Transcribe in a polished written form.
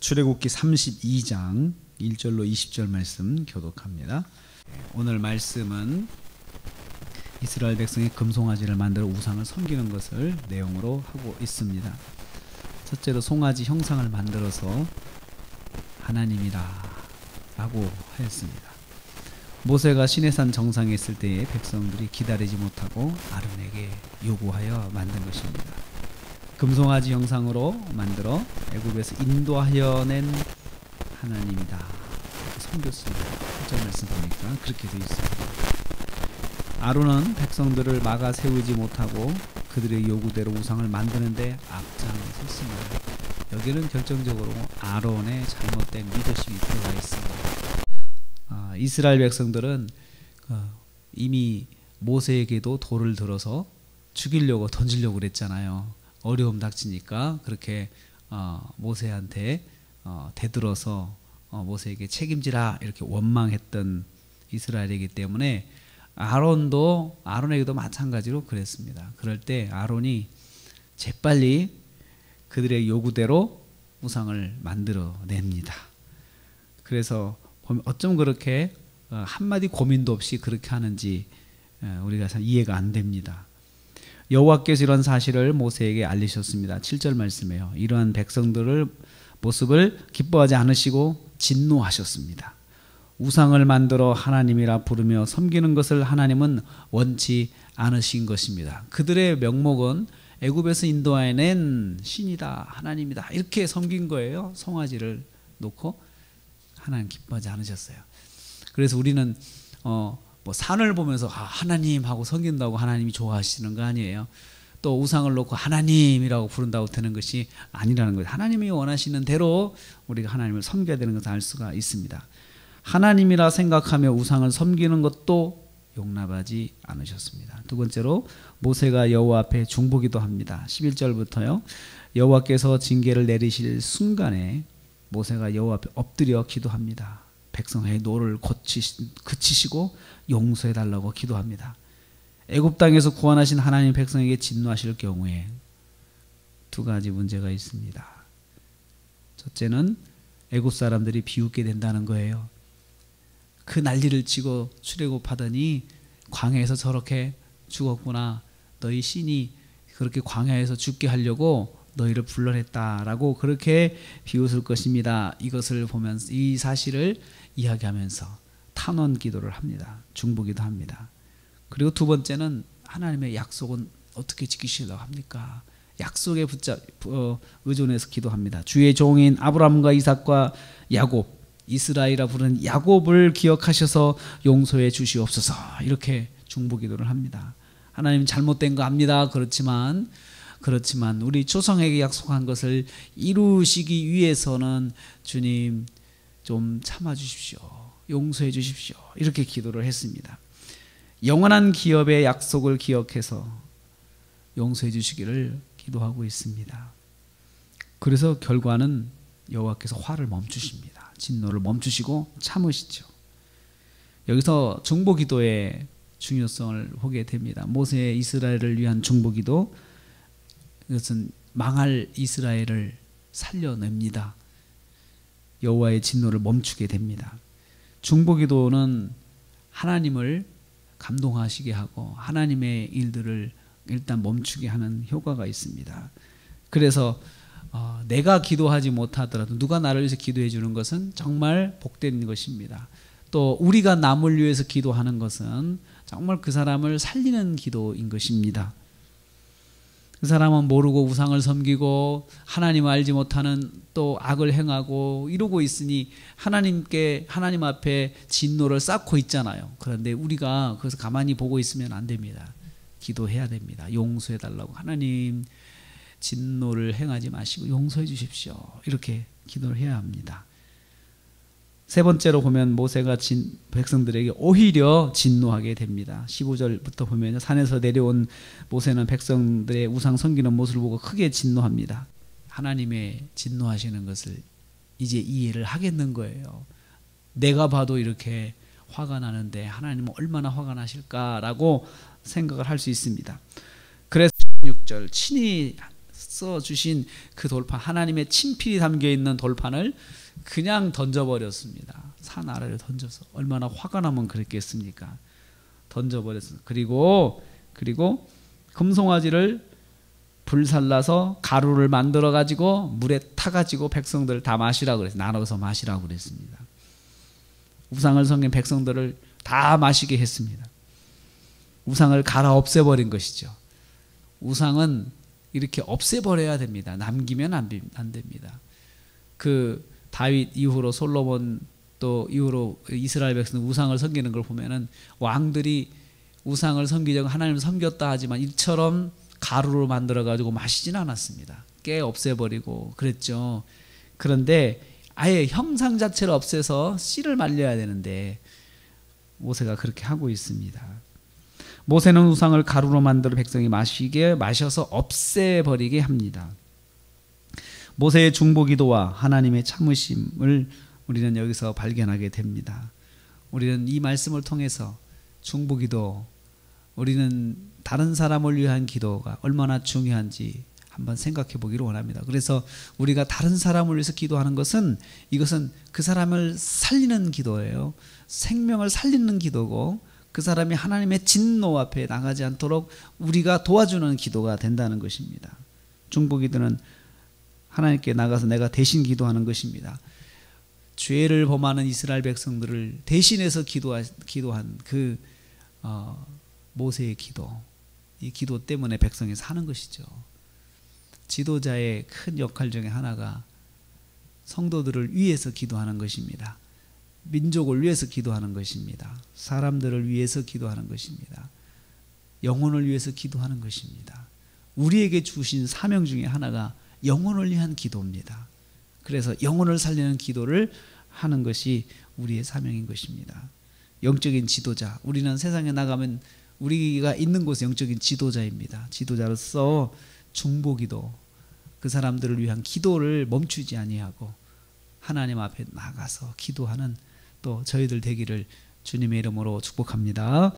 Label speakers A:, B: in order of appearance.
A: 출애굽기 32장 1절로 20절 말씀 교독합니다. 오늘 말씀은 이스라엘 백성이 금송아지를 만들어 우상을 섬기는 것을 내용으로 하고 있습니다. 첫째로 송아지 형상을 만들어서 하나님이라 라고 하였습니다. 모세가 시내산 정상에 있을 때에 백성들이 기다리지 못하고 아론에게 요구하여 만든 것입니다. 금송아지 형상으로 만들어 애굽에서 인도하여 낸 하나님이다 섬겼습니다. 1절 말씀 보니까 그렇게 되어 있습니다. 아론은 백성들을 막아 세우지 못하고 그들의 요구대로 우상을 만드는데 앞장섰습니다. 여기는 결정적으로 아론의 잘못된 리더십이 들어가 있습니다. 이스라엘 백성들은 이미 모세에게도 돌을 들어서 죽이려고 던지려고 그랬잖아요. 어려움 닥치니까 그렇게 모세한테 대들어서 모세에게 책임지라 이렇게 원망했던 이스라엘이기 때문에 아론에게도 마찬가지로 그랬습니다. 그럴 때 아론이 재빨리 그들의 요구대로 우상을 만들어냅니다. 그래서 어쩜 그렇게 한마디 고민도 없이 그렇게 하는지 우리가 잘 이해가 안 됩니다. 여호와께서 이런 사실을 모세에게 알리셨습니다. 7절 말씀이에요. 이러한 백성들을 모습을 기뻐하지 않으시고 진노하셨습니다. 우상을 만들어 하나님이라 부르며 섬기는 것을 하나님은 원치 않으신 것입니다. 그들의 명목은 애굽에서 인도해낸 신이다, 하나님이다 이렇게 섬긴 거예요. 송아지를 놓고 하나님 기뻐하지 않으셨어요. 그래서 우리는 뭐 산을 보면서 하나님 하고 섬긴다고 하나님이 좋아하시는 거 아니에요. 또 우상을 놓고 하나님이라고 부른다고 되는 것이 아니라는 거예요. 하나님이 원하시는 대로 우리가 하나님을 섬겨야 되는 것을 알 수가 있습니다. 하나님이라 생각하며 우상을 섬기는 것도 용납하지 않으셨습니다. 두 번째로 모세가 여호와 앞에 중보기도 합니다. 11절부터요. 여호와께서 징계를 내리실 순간에 모세가 여호와 앞에 엎드려 기도합니다. 백성의 노를 그치시고 용서해 달라고 기도합니다. 애굽 땅에서 구원하신 하나님 백성에게 진노하실 경우에 두 가지 문제가 있습니다. 첫째는 애굽 사람들이 비웃게 된다는 거예요. 그 난리를 치고 출애굽하더니 광야에서 저렇게 죽었구나. 너희 신이 그렇게 광야에서 죽게 하려고 너희를 불러냈다라고 그렇게 비웃을 것입니다. 이것을 보면서 이 사실을 이야기하면서 탄원 기도를 합니다. 중보기도 합니다. 그리고 두 번째는 하나님의 약속은 어떻게 지키시려고 합니까? 약속에 의존해서 기도합니다. 주의 종인 아브라함과 이삭과 야곱, 이스라엘이라 부르는 야곱을 기억하셔서 용서해 주시옵소서 이렇게 중보기도를 합니다. 하나님 잘못된 거 압니다. 그렇지만 우리 조상에게 약속한 것을 이루시기 위해서는 주님 좀 참아주십시오. 용서해 주십시오. 이렇게 기도를 했습니다. 영원한 기업의 약속을 기억해서 용서해 주시기를 기도하고 있습니다. 그래서 결과는 여호와께서 화를 멈추십니다. 진노를 멈추시고 참으시죠. 여기서 중보기도의 중요성을 보게 됩니다. 모세의 이스라엘을 위한 중보기도, 이것은 망할 이스라엘을 살려냅니다. 여호와의 진노를 멈추게 됩니다. 중보기도는 하나님을 감동하시게 하고 하나님의 일들을 일단 멈추게 하는 효과가 있습니다. 그래서 내가 기도하지 못하더라도 누가 나를 위해서 기도해 주는 것은 정말 복된 것입니다. 또 우리가 남을 위해서 기도하는 것은 정말 그 사람을 살리는 기도인 것입니다. 그 사람은 모르고 우상을 섬기고 하나님을 알지 못하는 또 악을 행하고 이러고 있으니 하나님 앞에 진노를 쌓고 있잖아요. 그런데 우리가 그래서 가만히 보고 있으면 안 됩니다. 기도해야 됩니다. 용서해 달라고. 하나님 진노를 행하지 마시고 용서해 주십시오. 이렇게 기도를 해야 합니다. 세 번째로 보면 모세가 백성들에게 오히려 진노하게 됩니다. 15절부터 보면 산에서 내려온 모세는 백성들의 우상 섬기는 모습을 보고 크게 진노합니다. 하나님의 진노하시는 것을 이제 이해를 하겠는 거예요. 내가 봐도 이렇게 화가 나는데 하나님은 얼마나 화가 나실까라고 생각을 할 수 있습니다. 그래서 16절 친히 주신 그 돌판, 하나님의 친필이 담겨 있는 돌판을 그냥 던져버렸습니다. 산 아래를 던져서. 얼마나 화가 나면 그랬겠습니까? 던져버렸습니다. 그리고 금송아지를 불살라서 가루를 만들어 가지고 물에 타 가지고 백성들을 다 마시라고 그랬어요. 나눠서 마시라고 그랬습니다. 우상을 섬긴 백성들을 다 마시게 했습니다. 우상을 갈아 없애버린 것이죠. 우상은 이렇게 없애버려야 됩니다. 남기면 안 됩니다. 그 다윗 이후로 솔로몬 또 이후로 이스라엘 백성 우상을 섬기는 걸 보면은 왕들이 우상을 섬기자고 하나님을 섬겼다 하지만 이처럼 가루로 만들어 가지고 마시진 않았습니다. 깨 없애버리고 그랬죠. 그런데 아예 형상 자체를 없애서 씨를 말려야 되는데 모세가 그렇게 하고 있습니다. 모세는 우상을 가루로 만들어 백성이 마셔서 없애버리게 합니다. 모세의 중보기도와 하나님의 참으심을 우리는 여기서 발견하게 됩니다. 우리는 이 말씀을 통해서 중보기도, 우리는 다른 사람을 위한 기도가 얼마나 중요한지 한번 생각해 보기를 원합니다. 그래서 우리가 다른 사람을 위해서 기도하는 것은, 이것은 그 사람을 살리는 기도예요. 생명을 살리는 기도고, 그 사람이 하나님의 진노 앞에 나가지 않도록 우리가 도와주는 기도가 된다는 것입니다. 중보기도는 하나님께 나가서 내가 대신 기도하는 것입니다. 죄를 범하는 이스라엘 백성들을 대신해서 기도한 그 모세의 기도, 이 기도 때문에 백성이 사는 것이죠. 지도자의 큰 역할 중에 하나가 성도들을 위해서 기도하는 것입니다. 민족을 위해서 기도하는 것입니다. 사람들을 위해서 기도하는 것입니다. 영혼을 위해서 기도하는 것입니다. 우리에게 주신 사명 중에 하나가 영혼을 위한 기도입니다. 그래서 영혼을 살리는 기도를 하는 것이 우리의 사명인 것입니다. 영적인 지도자, 우리는 세상에 나가면 우리가 있는 곳에 영적인 지도자입니다. 지도자로서 중보기도, 그 사람들을 위한 기도를 멈추지 아니하고 하나님 앞에 나가서 기도하는 또 저희들 되기를 주님의 이름으로 축복합니다.